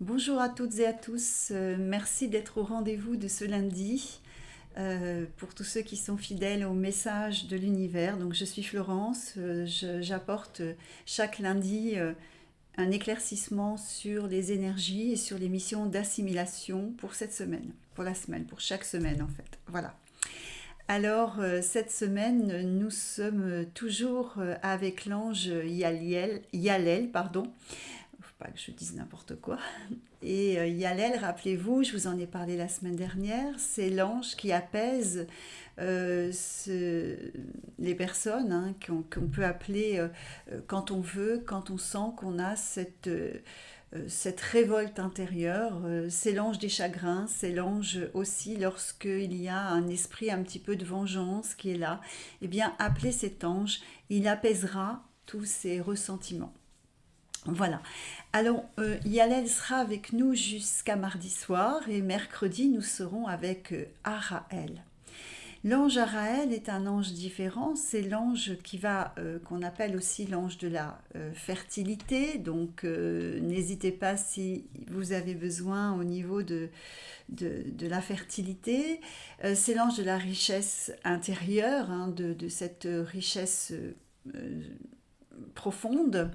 Bonjour à toutes et à tous, merci d'être au rendez-vous de ce lundi. Pour tous ceux qui sont fidèles au message de l'univers, donc je suis Florence, j'apporte chaque lundi un éclaircissement sur les énergies et sur les missions d'assimilation pour cette semaine, pour la semaine, pour chaque semaine en fait. Voilà. Alors cette semaine, nous sommes toujours avec l'ange Yalel, pardon. Faut pas que je dise n'importe quoi. Et Yalel, rappelez-vous, je vous en ai parlé la semaine dernière, c'est l'ange qui apaise les personnes hein, qu'on peut appeler quand on veut, quand on sent qu'on a cette révolte intérieure. C'est l'ange des chagrins, c'est l'ange aussi lorsqu'il y a un esprit un petit peu de vengeance qui est là. Eh bien, appelez cet ange, il apaisera tous ces ressentiments. Voilà. Alors, Yalel sera avec nous jusqu'à mardi soir et mercredi, nous serons avec Araël. L'ange Araël est un ange différent, c'est l'ange qu'on appelle aussi l'ange de la fertilité, donc n'hésitez pas si vous avez besoin au niveau de la fertilité. C'est l'ange de la richesse intérieure, hein, de cette richesse profonde.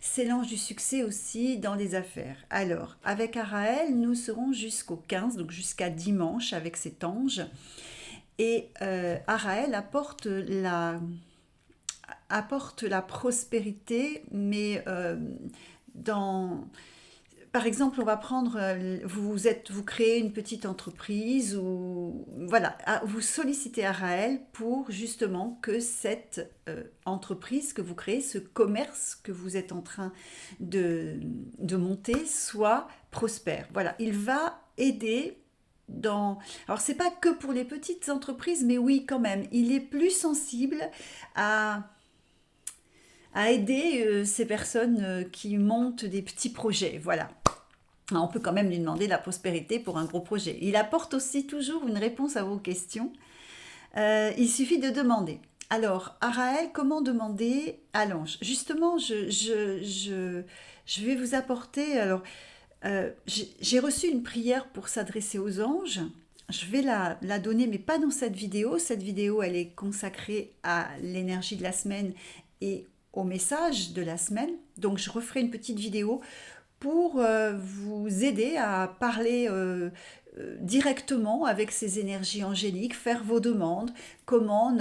C'est l'ange du succès aussi dans les affaires. Alors, avec Araël, nous serons jusqu'au 15, donc jusqu'à dimanche avec cet ange. Et Araël apporte la prospérité, mais dans... Par exemple, on va prendre, vous créez une petite entreprise ou voilà, vous sollicitez Araël pour justement que cette entreprise que vous créez, ce commerce que vous êtes en train de monter, soit prospère. Voilà, il va aider dans... Alors, c'est pas que pour les petites entreprises, mais oui, quand même, il est plus sensible à aider ces personnes qui montent des petits projets. Voilà. On peut quand même lui demander la prospérité pour un gros projet. Il apporte aussi toujours une réponse à vos questions. Il suffit de demander. Alors, Araël, comment demander à l'ange? Justement, je vais vous apporter... Alors, j'ai reçu une prière pour s'adresser aux anges. Je vais la donner, mais pas dans cette vidéo. Cette vidéo, elle est consacrée à l'énergie de la semaine et au message de la semaine. Donc, je referai une petite vidéo pour vous aider à parler directement avec ces énergies angéliques, faire vos demandes, comment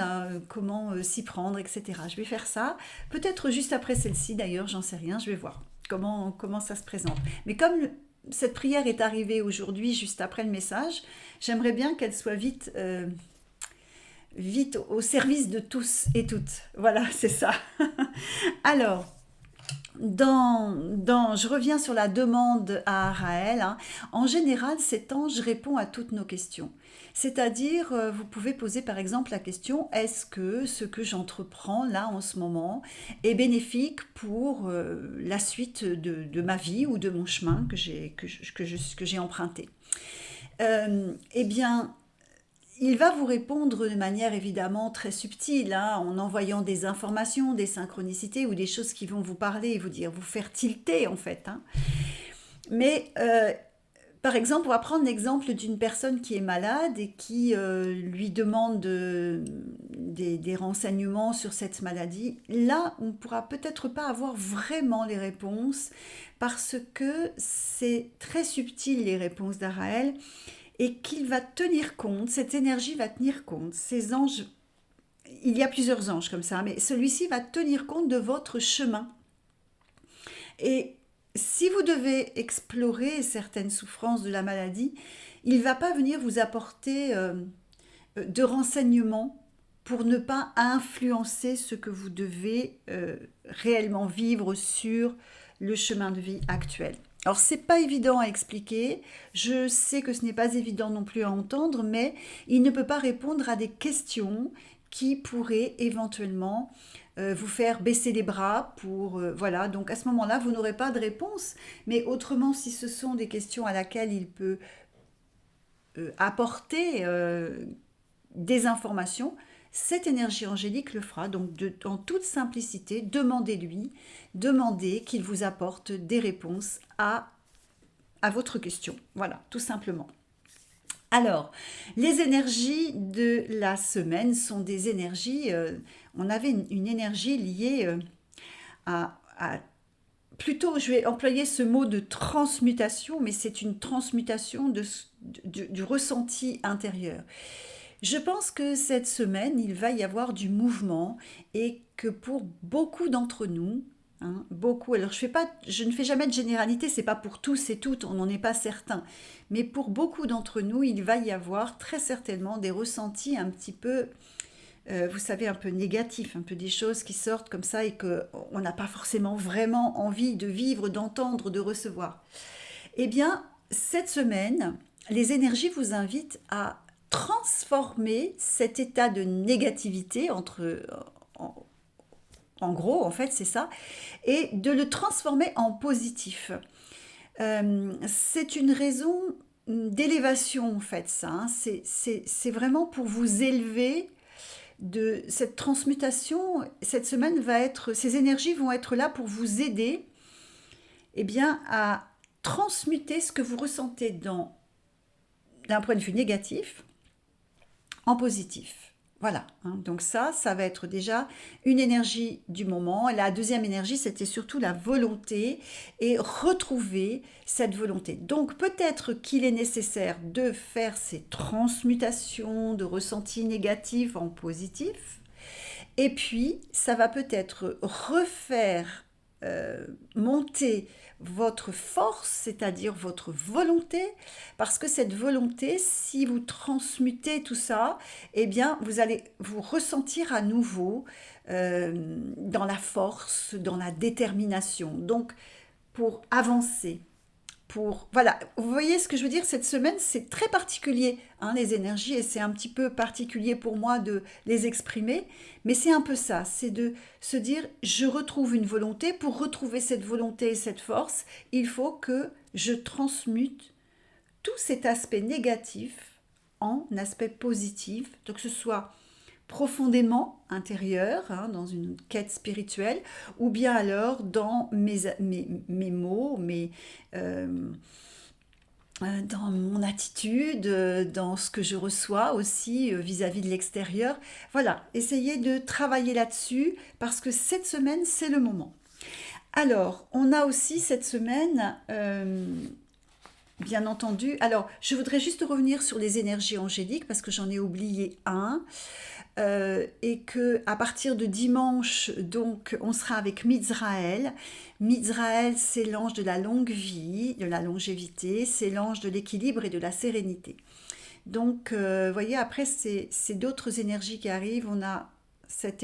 s'y prendre, etc. Je vais faire ça, peut-être juste après celle-ci d'ailleurs, j'en sais rien, je vais voir comment ça se présente. Mais comme cette prière est arrivée aujourd'hui, juste après le message, j'aimerais bien qu'elle soit vite au service de tous et toutes. Voilà, c'est ça. Alors, je reviens sur la demande à Araël. Hein. En général, cet ange répond à toutes nos questions. C'est-à-dire, vous pouvez poser par exemple la question, est-ce que ce que j'entreprends là en ce moment est bénéfique pour la suite de ma vie ou de mon chemin que j'ai emprunté. Eh bien, il va vous répondre de manière évidemment très subtile, hein, en envoyant des informations, des synchronicités ou des choses qui vont vous parler et vous dire, vous faire tilter en fait. Hein. Mais par exemple, on va prendre l'exemple d'une personne qui est malade et qui lui demande des renseignements sur cette maladie. Là, on ne pourra peut-être pas avoir vraiment les réponses parce que c'est très subtil les réponses d'Araël et qu'il va tenir compte, cette énergie va tenir compte, ces anges, il y a plusieurs anges comme ça, mais celui-ci va tenir compte de votre chemin. Et si vous devez explorer certaines souffrances de la maladie, il ne va pas venir vous apporter de renseignements pour ne pas influencer ce que vous devez réellement vivre sur le chemin de vie actuel. Alors c'est pas évident à expliquer, je sais que ce n'est pas évident non plus à entendre, mais il ne peut pas répondre à des questions qui pourraient éventuellement vous faire baisser les bras pour voilà, donc à ce moment-là vous n'aurez pas de réponse, mais autrement si ce sont des questions à laquelle il peut apporter des informations, cette énergie angélique le fera. Donc, en toute simplicité, demandez-lui, demandez qu'il vous apporte des réponses à votre question. Voilà, tout simplement. Alors, les énergies de la semaine sont des énergies, on avait une énergie liée à plutôt, je vais employer ce mot de transmutation, mais c'est une transmutation du ressenti intérieur. Je pense que cette semaine, il va y avoir du mouvement et que pour beaucoup d'entre nous, hein, beaucoup, alors je ne fais jamais de généralité, c'est pas pour tous et toutes, on n'en est pas certain, mais pour beaucoup d'entre nous, il va y avoir très certainement des ressentis un petit peu, vous savez, un peu négatifs, un peu des choses qui sortent comme ça et qu'on n'a pas forcément vraiment envie de vivre, d'entendre, de recevoir. Eh bien, cette semaine, les énergies vous invitent à transformer cet état de négativité en, en gros, en fait, c'est ça, et de le transformer en positif. C'est une raison d'élévation, en fait, ça. Hein. C'est vraiment pour vous élever de cette transmutation. Cette semaine va être, ces énergies vont être là pour vous aider, eh bien, à transmuter ce que vous ressentez d'un point de vue négatif en positif. Voilà, hein. Donc ça va être déjà une énergie du moment. La deuxième énergie, c'était surtout la volonté et retrouver cette volonté. Donc peut-être qu'il est nécessaire de faire ces transmutations de ressentis négatifs en positif. Et puis, ça va peut-être refaire monter votre force, c'est-à-dire votre volonté, parce que cette volonté, si vous transmutez tout ça, eh bien, vous allez vous ressentir à nouveau dans la force, dans la détermination. Donc, pour avancer, voilà, vous voyez ce que je veux dire, cette semaine, c'est très particulier, hein, les énergies, et c'est un petit peu particulier pour moi de les exprimer, mais c'est un peu ça, c'est de se dire, je retrouve une volonté, pour retrouver cette volonté et cette force, il faut que je transmute tout cet aspect négatif en aspect positif, donc que ce soit profondément intérieur, hein, dans une quête spirituelle, ou bien alors dans mes mots, euh, dans mon attitude, dans ce que je reçois aussi vis-à-vis de l'extérieur. Voilà, essayez de travailler là-dessus parce que cette semaine, c'est le moment. Alors, on a aussi cette semaine, bien entendu, alors je voudrais juste revenir sur les énergies angéliques parce que j'en ai oublié un. Et que à partir de dimanche, donc, on sera avec Mizraël. Mizraël, c'est l'ange de la longue vie, de la longévité, c'est l'ange de l'équilibre et de la sérénité. Donc, vous voyez, après, c'est d'autres énergies qui arrivent. On a cette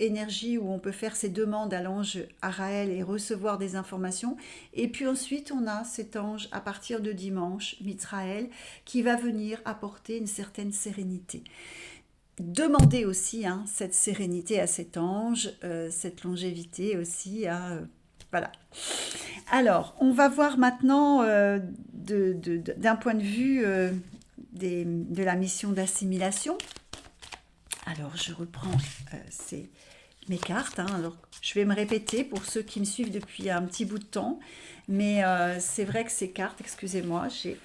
énergie où on peut faire ses demandes à l'ange Araël et recevoir des informations. Et puis ensuite, on a cet ange à partir de dimanche, Mizraël, qui va venir apporter une certaine sérénité. Demandez aussi, hein, cette sérénité à cet ange, cette longévité aussi. Voilà. Alors, on va voir maintenant d'un point de vue de la mission d'assimilation. Alors, je reprends mes cartes. Hein. Alors, je vais me répéter pour ceux qui me suivent depuis un petit bout de temps. Mais c'est vrai que ces cartes, excusez-moi, j'ai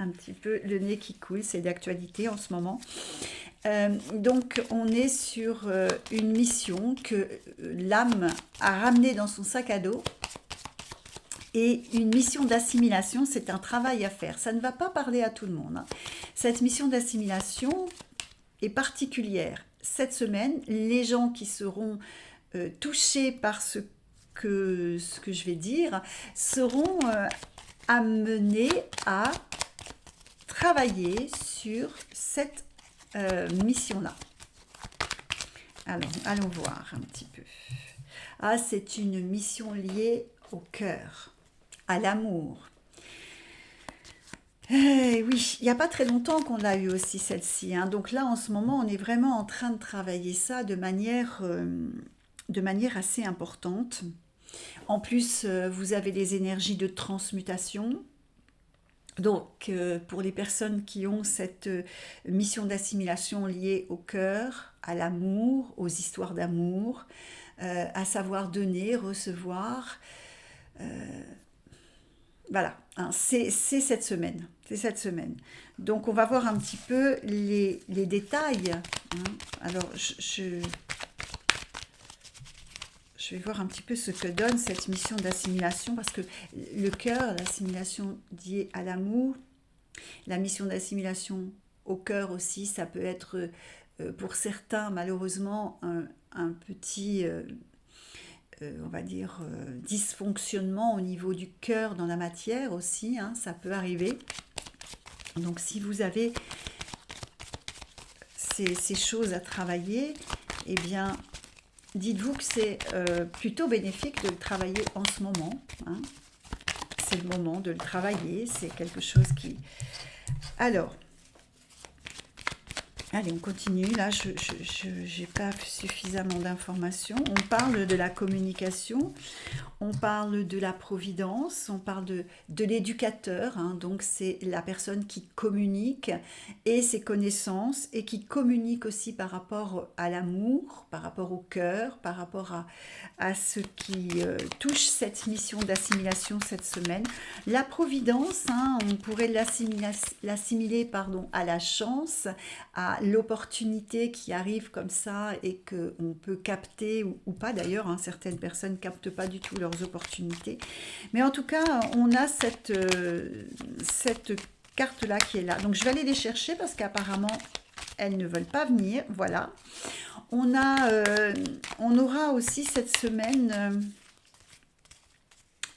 un petit peu le nez qui coule, c'est d'actualité en ce moment. Donc on est sur une mission que l'âme a ramenée dans son sac à dos et une mission d'assimilation, c'est un travail à faire. Ça ne va pas parler à tout le monde. Hein. Cette mission d'assimilation est particulière. Cette semaine, les gens qui seront touchés par ce que je vais dire seront amenés à travailler sur cette mission-là. Alors, allons voir un petit peu. Ah, c'est une mission liée au cœur, à l'amour. Oui, il n'y a pas très longtemps qu'on l'a eu aussi celle-ci. Hein. Donc là, en ce moment, on est vraiment en train de travailler ça de manière assez importante. En plus, vous avez les énergies de transmutation. Donc, pour les personnes qui ont cette mission d'assimilation liée au cœur, à l'amour, aux histoires d'amour, à savoir donner, recevoir, Voilà, hein, c'est cette semaine. C'est cette semaine. Donc, on va voir un petit peu les détails, hein. Alors, je vais voir un petit peu ce que donne cette mission d'assimilation, parce que le cœur, l'assimilation liée à l'amour, la mission d'assimilation au cœur aussi, ça peut être pour certains malheureusement un petit, on va dire, dysfonctionnement au niveau du cœur dans la matière aussi, hein, ça peut arriver. Donc si vous avez ces choses à travailler, eh bien dites-vous que c'est plutôt bénéfique de le travailler en ce moment, hein. C'est le moment de le travailler, c'est quelque chose qui... Alors, allez, on continue. Là, je n'ai pas suffisamment d'informations. On parle de la communication, on parle de la providence, on parle de l'éducateur, hein. Donc, c'est la personne qui communique et ses connaissances et qui communique aussi par rapport à l'amour, par rapport au cœur, par rapport à ce qui touche cette mission d'assimilation cette semaine. La providence, hein, on pourrait l'assimiler, pardon, à la chance, à l'opportunité qui arrive comme ça et qu'on peut capter ou pas d'ailleurs, hein, certaines personnes ne captent pas du tout leurs opportunités. Mais en tout cas, on a cette carte-là qui est là. Donc je vais aller les chercher parce qu'apparemment, elles ne veulent pas venir. Voilà. On aura aussi cette semaine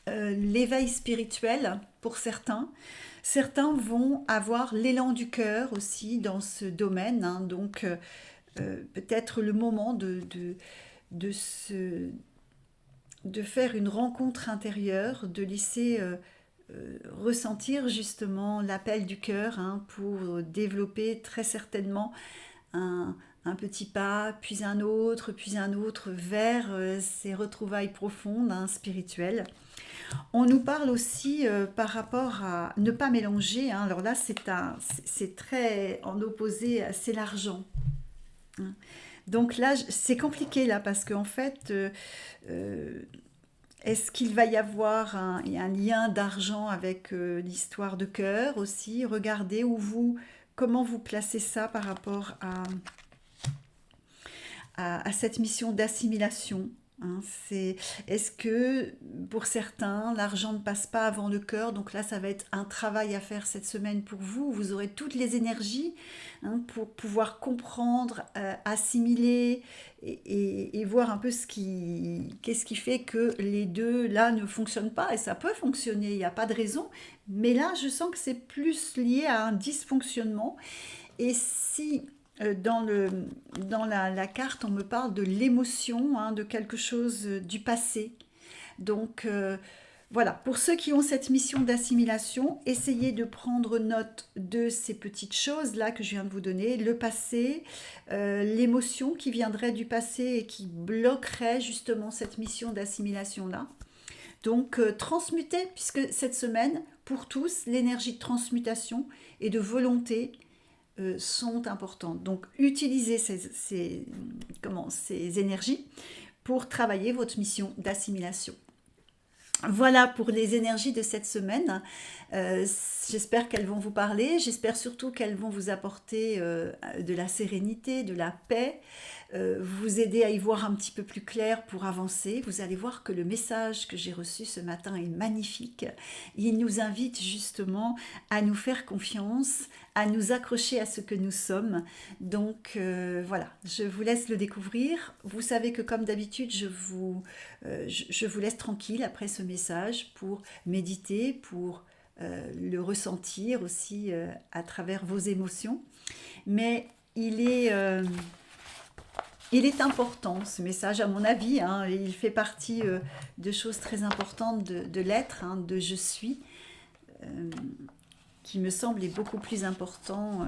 l'éveil spirituel pour certains. Certains vont avoir l'élan du cœur aussi dans ce domaine, hein. Donc peut-être le moment de, de faire une rencontre intérieure, de laisser ressentir justement l'appel du cœur, hein, pour développer très certainement un petit pas, puis un autre vers ces retrouvailles profondes, hein, spirituelles. On nous parle aussi par rapport à ne pas mélanger, hein. Alors là, c'est très en opposé, c'est l'argent, hein. Donc là, c'est compliqué là parce qu'en fait, euh, est-ce qu'il va y avoir un lien d'argent avec l'histoire de cœur aussi? Regardez comment vous placez ça par rapport à cette mission d'assimilation, hein. Est-ce que pour certains, l'argent ne passe pas avant le cœur? Donc là, ça va être un travail à faire cette semaine pour vous. Vous aurez toutes les énergies, hein, pour pouvoir comprendre, assimiler et voir un peu qu'est-ce qui fait que les deux là ne fonctionnent pas. Et ça peut fonctionner, il n'y a pas de raison. Mais là, je sens que c'est plus lié à un dysfonctionnement. Et si dans la carte, on me parle de l'émotion, hein, de quelque chose du passé. Donc voilà, pour ceux qui ont cette mission d'assimilation, essayez de prendre note de ces petites choses-là que je viens de vous donner, le passé, l'émotion qui viendrait du passé et qui bloquerait justement cette mission d'assimilation-là. Donc transmuter, puisque cette semaine, pour tous, l'énergie de transmutation et de volonté sont importantes. Donc, utilisez ces énergies pour travailler votre mission d'assimilation. Voilà pour les énergies de cette semaine. Euh, J'espère qu'elles vont vous parler. J'espère surtout qu'elles vont vous apporter de la sérénité, de la paix, vous aider à y voir un petit peu plus clair pour avancer. Vous allez voir que le message que j'ai reçu ce matin est magnifique. Il nous invite justement à nous faire confiance, à nous accrocher à ce que nous sommes. Donc voilà, je vous laisse le découvrir. Vous savez que comme d'habitude, je vous laisse tranquille après ce message pour méditer, pour le ressentir aussi à travers vos émotions. Mais il est important ce message à mon avis, hein. Il fait partie de choses très importantes de l'être, hein, de je suis, euh, qui me semble est beaucoup plus important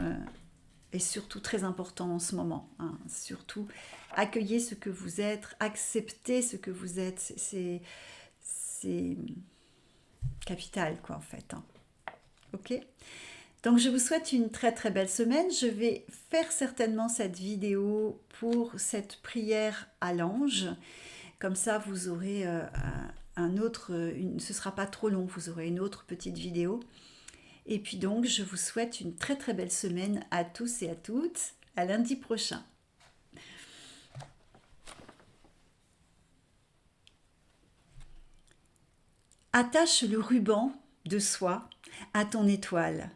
et surtout très important en ce moment, hein. Surtout accueillez ce que vous êtes, acceptez ce que vous êtes, c'est capital quoi en fait, hein. Ok. Donc je vous souhaite une très très belle semaine. Je vais faire certainement cette vidéo pour cette prière à l'ange. Comme ça, vous aurez ce ne sera pas trop long, vous aurez une autre petite vidéo. Et puis donc, je vous souhaite une très très belle semaine à tous et à toutes. À lundi prochain. Attache le ruban de soie à ton étoile.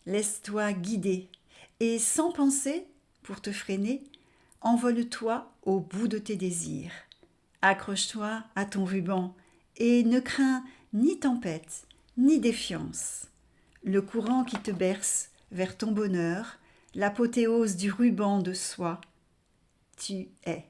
Laisse-toi guider et sans penser, pour te freiner, envole-toi au bout de tes désirs. Accroche-toi à ton ruban et ne crains ni tempête ni défiance. Le courant qui te berce vers ton bonheur, l'apothéose du ruban de soie, tu es.